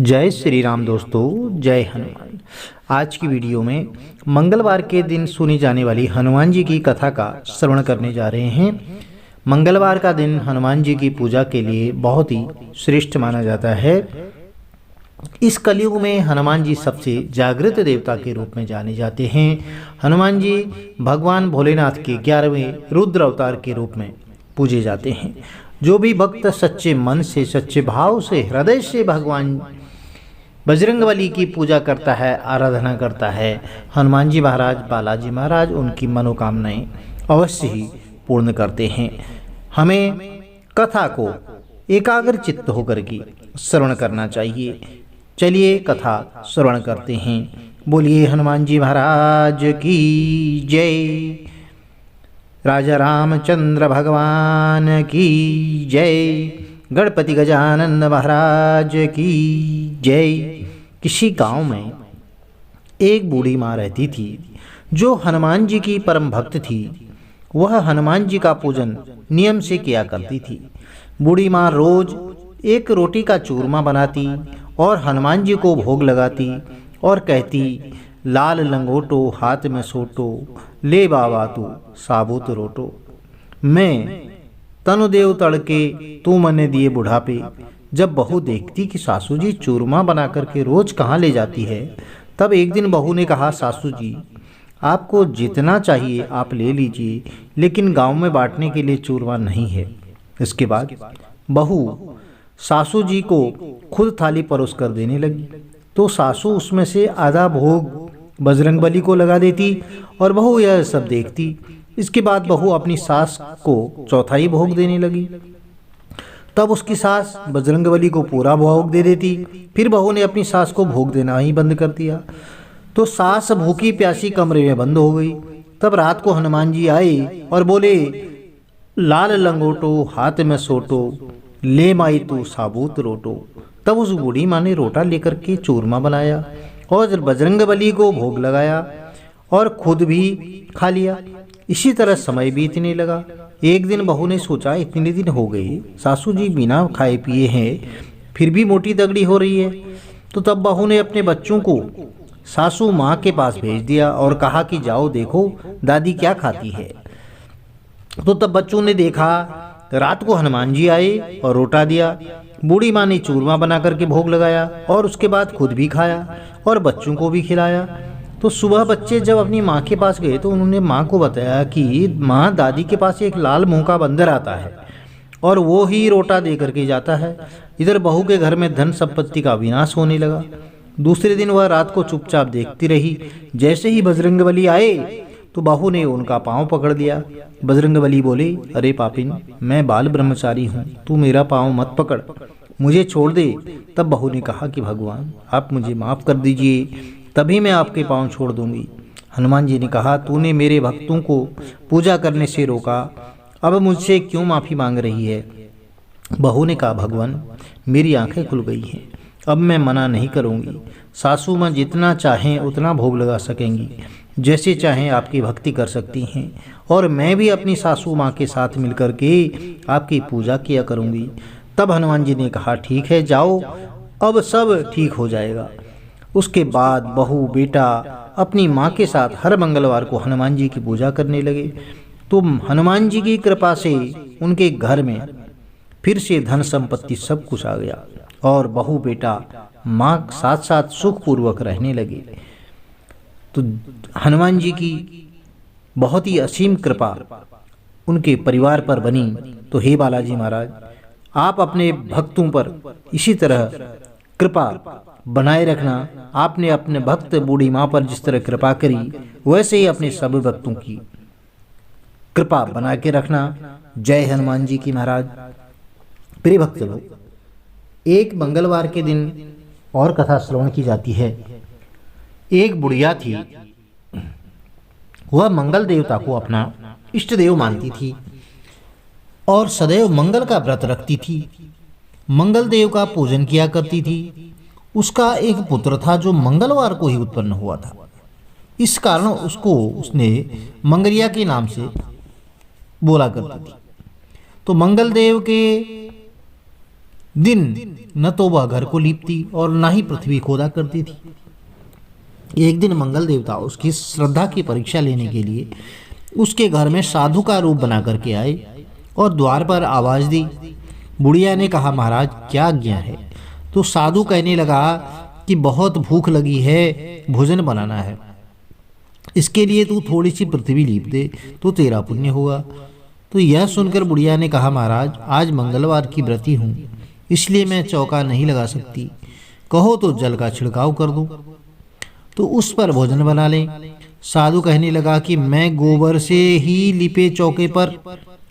जय श्री राम दोस्तों, जय हनुमान। आज की वीडियो में मंगलवार के दिन सुनी जाने वाली हनुमान जी की कथा का श्रवण करने जा रहे हैं। मंगलवार का दिन हनुमान जी की पूजा के लिए बहुत ही श्रेष्ठ माना जाता है। इस कलयुग में हनुमान जी सबसे जागृत देवता के रूप में जाने जाते हैं। हनुमान जी भगवान भोलेनाथ के 11वें रुद्र अवतार के रूप में पूजे जाते हैं। जो भी भक्त सच्चे मन से, सच्चे भाव से, हृदय से भगवान बजरंगबली की पूजा करता है, आराधना करता है, हनुमान जी महाराज, बालाजी महाराज उनकी मनोकामनाएं अवश्य ही पूर्ण करते हैं। हमें कथा को एकाग्र चित्त होकर के श्रवण करना चाहिए। चलिए कथा श्रवण करते हैं। बोलिए हनुमान जी महाराज की जय। राजा भगवान की जय। गणपति गजानन महाराज की जय। किसी गांव में एक बूढ़ी माँ रहती थी जो हनुमान जी की परम भक्त थी। वह हनुमान जी का पूजन नियम से किया करती थी। बूढ़ी माँ रोज एक रोटी का चूरमा बनाती और हनुमान जी को भोग लगाती और कहती, लाल लंगोटो हाथ में सोटो, ले बाबा तू साबुत रोटो। मैं तनुदेव तड़के तू मने दिए बुढ़ापे। जब बहू देखती कि सासू जी चूरमा बना करके रोज कहाँ ले जाती है, तब एक दिन बहू ने कहा, सासू जी आपको जितना चाहिए आप ले लीजिए, लेकिन गांव में बांटने के लिए चूरमा नहीं है। इसके बाद बहू सासू जी को खुद थाली परोस कर देने लगी, तो सासू उसमें से आधा भोग बजरंगबली को लगा देती और बहू यह सब देखती। इसके बाद बहू अपनी सास को चौथाई भोग देने लगी। तब उसकी सास बजरंगबली को पूरा भोग दे देती। फिर बहू ने अपनी सास को भोग देना ही बंद कर दिया, तो सास भूखी प्यासी कमरे में बंद हो गई। तब रात को हनुमान जी आए और बोले, लाल लंगोटो हाथ में सोटो, ले माई तू साबुत रोटो। तब उस बूढ़ी माँ ने रोटा लेकर के चूरमा बनाया और बजरंगबली को भोग लगाया और खुद भी खा लिया। इसी तरह समय बीतने लगा। एक दिन बहू ने सोचा, इतने दिन हो गए सासू जी बिना खाए पिए हैं, फिर भी मोटी तगड़ी हो रही है। तो तब बहू ने अपने बच्चों को सासू माँ के पास भेज दिया और कहा कि जाओ देखो दादी क्या खाती है। तो तब बच्चों ने देखा, रात को हनुमान जी आए और रोटा दिया। बूढ़ी माँ ने चूरमा बना करके भोग लगाया और उसके बाद खुद भी खाया और बच्चों को भी खिलाया। तो सुबह बच्चे जब अपनी माँ के पास गए तो उन्होंने माँ को बताया कि माँ, दादी के पास एक लाल मुंह का बंदर आता है और वो ही रोटा दे करके जाता है। इधर बहू के घर में धन संपत्ति का विनाश होने लगा। दूसरे दिन वह रात को चुपचाप देखती रही। जैसे ही बजरंगबली आए तो बहू ने उनका पाँव पकड़ लिया। बजरंगबली बोले, अरे पापिन, मैं बाल ब्रह्मचारी हूँ, तू मेरा पाँव मत पकड़, मुझे छोड़ दे। तब बहू ने कहा कि भगवान आप मुझे माफ़ कर दीजिए, तभी मैं आपके पाँव छोड़ दूंगी। हनुमान जी ने कहा, तूने मेरे भक्तों को पूजा करने से रोका, अब मुझसे क्यों माफ़ी मांग रही है। बहू ने कहा, भगवान मेरी आंखें खुल गई हैं, अब मैं मना नहीं करूंगी। सासू माँ जितना चाहें उतना भोग लगा सकेंगी, जैसे चाहें आपकी भक्ति कर सकती हैं, और मैं भी अपनी सासू माँ के साथ मिलकर के आपकी पूजा किया करूंगी। तब हनुमान जी ने कहा, ठीक है जाओ, अब सब ठीक हो जाएगा। उसके बाद बहू बेटा अपनी माँ के साथ हर मंगलवार को हनुमान जी की पूजा करने लगे। तो हनुमान जी की कृपा से उनके घर में फिर से धन संपत्ति सब कुछ आ गया और बहू बेटा माँ साथ साथ सुखपूर्वक रहने लगे। तो हनुमान जी की बहुत ही असीम कृपा उनके परिवार पर बनी। तो हे बालाजी महाराज, आप अपने भक्तों पर इसी तरह कृपा बनाए रखना। आपने अपने भक्त बूढ़ी माँ पर जिस तरह कृपा करी, वैसे ही अपने सब भक्तों की कृपा बना के रखना। जय हनुमान जी की महाराज। प्रिय भक्त लोग, एक मंगलवार के दिन और कथा श्रवण की जाती है। एक बुढ़िया थी, वह मंगल देवता को अपना इष्ट देव मानती थी और सदैव मंगल का व्रत रखती थी। मंगल देव का पूजन किया करती थी। उसका एक पुत्र था जो मंगलवार को ही उत्पन्न हुआ था। इस कारण उसने मंगरिया के नाम से बोला करती थी। तो मंगल देव के दिन न तो वह घर को लीपती और न ही पृथ्वी खोदा करती थी। एक दिन मंगल देवता उसकी श्रद्धा की परीक्षा लेने के लिए उसके घर में साधु का रूप बना करके आए और द्वार पर आवाज दी। बुढ़िया ने कहा, महाराज क्या आज्ञा है? तो साधु कहने लगा कि बहुत भूख लगी है, भोजन बनाना है। इसके लिए तू थोड़ी सी पृथ्वी लीप दे तो तेरा पुण्य होगा। तो यह सुनकर बुढ़िया ने कहा, महाराज आज मंगलवार की व्रती हूँ, इसलिए मैं चौका नहीं लगा सकती। कहो तो जल का छिड़काव कर दूं तो उस पर भोजन बना लें। साधु कहने लगा कि मैं गोबर से ही लिपे चौके पर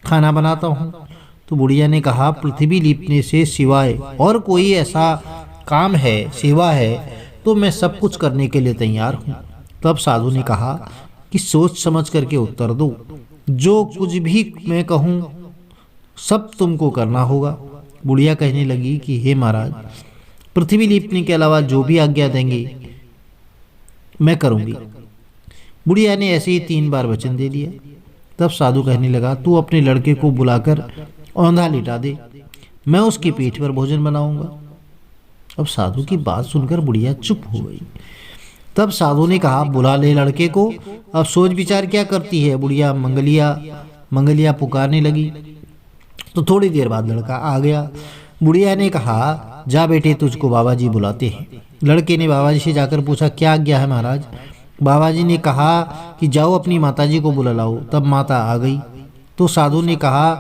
खाना बनाता हूँ। तो बुढ़िया ने कहा, पृथ्वी लीपने से सिवाय और कोई ऐसा काम है, सेवा है, तो मैं सब कुछ करने के लिए तैयार हूँ। तब साधु ने कहा कि सोच समझ करके उत्तर दो, जो कुछ भी मैं कहूँ सब तुमको करना होगा। बुढ़िया कहने लगी कि हे महाराज, पृथ्वी लीपने के अलावा जो भी आज्ञा देंगे मैं करूँगी। बुढ़िया ने ऐसे ही 3 बार वचन दे दिया। तब साधु कहने लगा, तू अपने लड़के को बुलाकर औंधा लिटा दे, मैं उसकी पीठ पर भोजन बनाऊंगा। अब साधु की बात सुनकर बुढ़िया चुप हो गई। तब साधु ने कहा, बुला ले लड़के को, अब सोच विचार क्या करती है। बुढ़िया मंगलिया पुकारने लगी। तो थोड़ी देर बाद लड़का आ गया। बुढ़िया ने कहा, जा बेटे, तुझको बाबा जी बुलाते हैं। लड़के ने बाबा जी से जाकर पूछा, क्या आज्ञा है महाराज? बाबा जी ने कहा कि जाओ अपनी माताजी को बुला लाओ। तब माता आ गई। तो साधु ने कहा,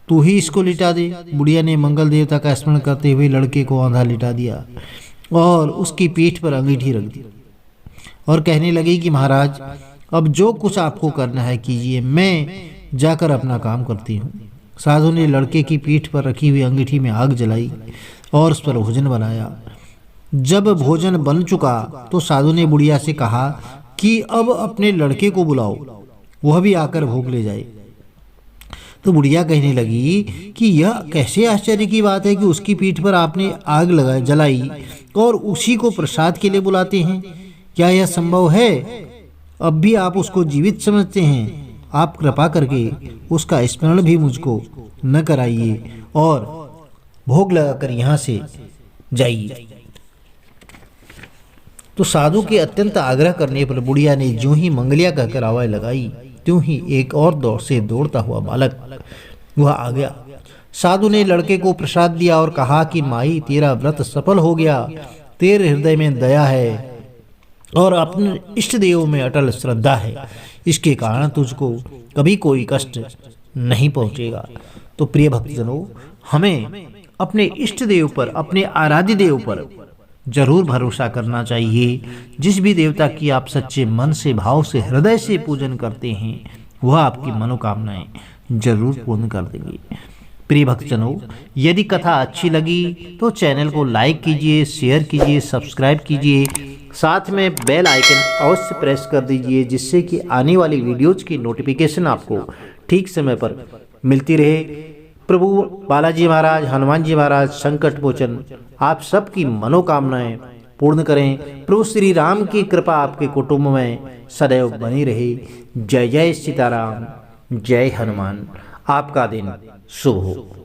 तू ही इसको लिटा दे। बुढ़िया ने मंगल देवता का स्मरण करते हुए लड़के को औंधा लिटा दिया और उसकी पीठ पर अंगीठी रख दी और कहने लगी कि महाराज अब जो कुछ आपको करना है कीजिए, मैं जाकर अपना काम करती हूँ। साधु ने लड़के की पीठ पर रखी हुई अंगीठी में आग जलाई और उस पर भोजन बनाया। जब भोजन बन चुका तो साधु ने बुढ़िया से कहा कि अब अपने लड़के को बुलाओ, वह भी आकर भोग ले जाए। तो बुढ़िया कहने लगी कि यह कैसे आश्चर्य की बात है कि उसकी पीठ पर आपने आग जलाई और उसी को प्रसाद के लिए बुलाते हैं। क्या यह संभव है? अब भी आप उसको जीवित समझते हैं। आप कृपा करके उसका स्मरण भी मुझको न कराइए और भोग लगाकर यहाँ से जाइए। तो साधु के अत्यंत आग्रह करने पर बुढ़िया ने जो ही मंगलिया कहकर आवाज लगाई, त्यों ही एक और दौड़ से दौड़ता हुआ बालक वह आ गया। साधु ने लड़के को प्रसाद दिया और कहा कि माई, तेरा व्रत सफल हो गया। तेरे हृदय में दया है और अपने इष्ट देव में अटल श्रद्धा है, इसके कारण तुझको कभी कोई कष्ट नहीं पहुंचेगा। तो प्रिय भक्तजनों, हमें अपने इष्ट देव पर, अपने आराध्य देव पर जरूर भरोसा करना चाहिए। जिस भी देवता की आप सच्चे मन से, भाव से, हृदय से पूजन करते हैं, वह आपकी मनोकामनाएं जरूर पूर्ण कर देंगे। प्रिय भक्तजनों, यदि कथा अच्छी लगी तो चैनल को लाइक कीजिए, शेयर कीजिए, सब्सक्राइब कीजिए, साथ में बेल आइकन अवश्य प्रेस कर दीजिए, जिससे कि आने वाली वीडियोज की नोटिफिकेशन आपको ठीक समय पर मिलती रहे। प्रभु बालाजी महाराज, हनुमान जी महाराज, संकट मोचन आप सबकी मनोकामनाएं पूर्ण करें। प्रभु श्री राम की कृपा आपके कुटुंब में सदैव बनी रहे। जय जय सीताराम, जय हनुमान। आपका दिन शुभ हो।